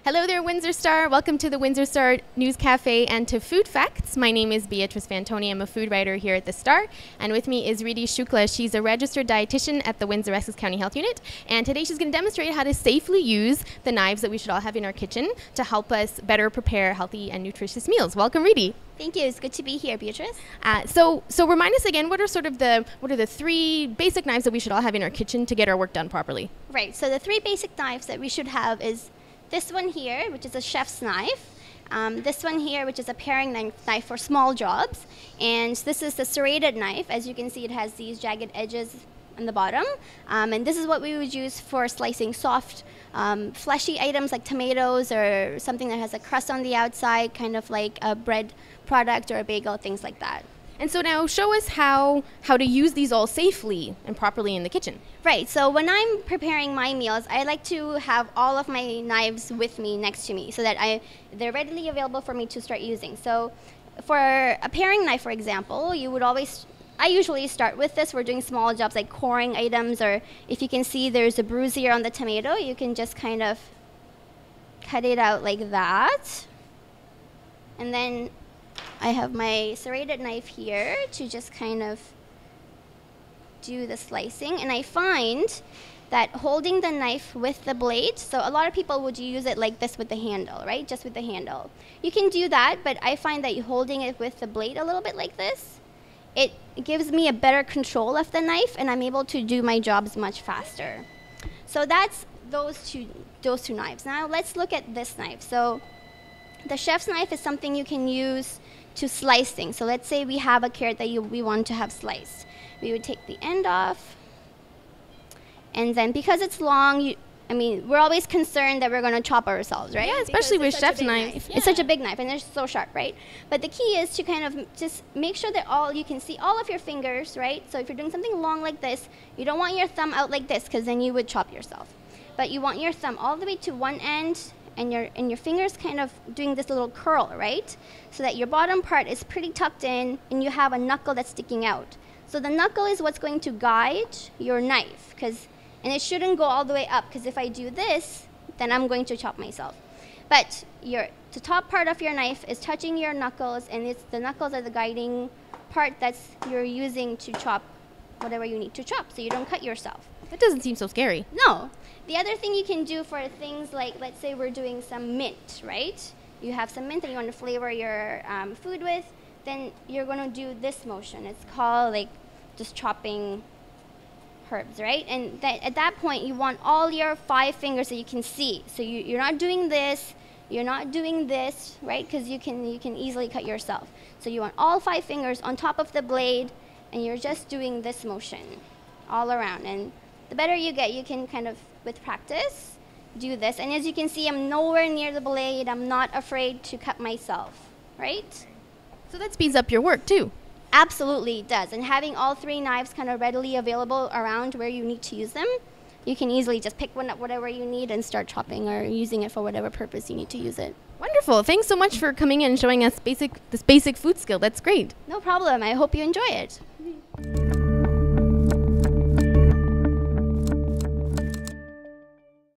Hello there, Windsor Star. Welcome to the Windsor Star News Cafe and to Food Facts. My name is Beatrice Fantoni. I'm a food writer here at the Star. And with me is Riddhi Shukla. She's a registered dietitian at the Windsor Essex County Health Unit. And today she's going to demonstrate how to safely use the knives that we should all have in our kitchen to help us better prepare healthy and nutritious meals. Welcome, Riddhi. Thank you. It's good to be here, Beatrice. So remind us again, what are the three basic knives that we should all have in our kitchen to get our work done properly? Right. So the three basic knives that we should have is this one here, which is a chef's knife. This one here, which is a paring knife for small jobs. And this is the serrated knife. As you can see, it has these jagged edges on the bottom. And this is what we would use for slicing soft, fleshy items like tomatoes or something that has a crust on the outside, kind of like a bread product or a bagel, things like that. And so now show us how to use these all safely and properly in the kitchen. Right, so when I'm preparing my meals, I like to have all of my knives with me next to me so that they're readily available for me to start using. So for a paring knife, for example, I usually start with this. We're doing small jobs like coring items, or if you can see there's a bruise here on the tomato, you can just kind of cut it out like that. And then I have my serrated knife here to just kind of do the slicing. And I find that holding the knife with the blade, so a lot of people would use it like this with the handle, right? Just with the handle. You can do that, but I find that holding it with the blade a little bit like this, it gives me a better control of the knife, and I'm able to do my jobs much faster. So that's those two knives. Now let's look at this knife. So the chef's knife is something you can use to slice things. So let's say we have a carrot that we want to have sliced. We would take the end off, and then because it's long, we're always concerned that we're going to chop ourselves, right? Yeah, especially with chef's knives. Yeah. It's such a big knife, and they're so sharp, right? But the key is to kind of just make sure that you can see all of your fingers, right? So if you're doing something long like this, you don't want your thumb out like this, because then you would chop yourself. But you want your thumb all the way to one end, and your fingers kind of doing this little curl, right? So that your bottom part is pretty tucked in, and you have a knuckle that's sticking out. So the knuckle is what's going to guide your knife, and it shouldn't go all the way up, because if I do this, then I'm going to chop myself. But the top part of your knife is touching your knuckles, and the knuckles are the guiding part you're using to chop whatever you need to chop, so you don't cut yourself. That doesn't seem so scary. No. The other thing you can do for things like, let's say we're doing some mint, right? You have some mint that you want to flavor your food with, then you're going to do this motion. It's called like just chopping herbs, right? And at that point, you want all your 5 fingers that you can see. So you're not doing this, you're not doing this, right? Because you can easily cut yourself. So you want all 5 fingers on top of the blade, and you're just doing this motion all around. And the better you get, you can kind of, with practice, do this. And as you can see, I'm nowhere near the blade. I'm not afraid to cut myself, right? So that speeds up your work too. Absolutely, it does. And having all 3 knives kind of readily available around where you need to use them, you can easily just pick one up, whatever you need, and start chopping or using it for whatever purpose you need to use it. Wonderful. Thanks so much for coming in and showing us this basic food skill. That's great. No problem. I hope you enjoy it.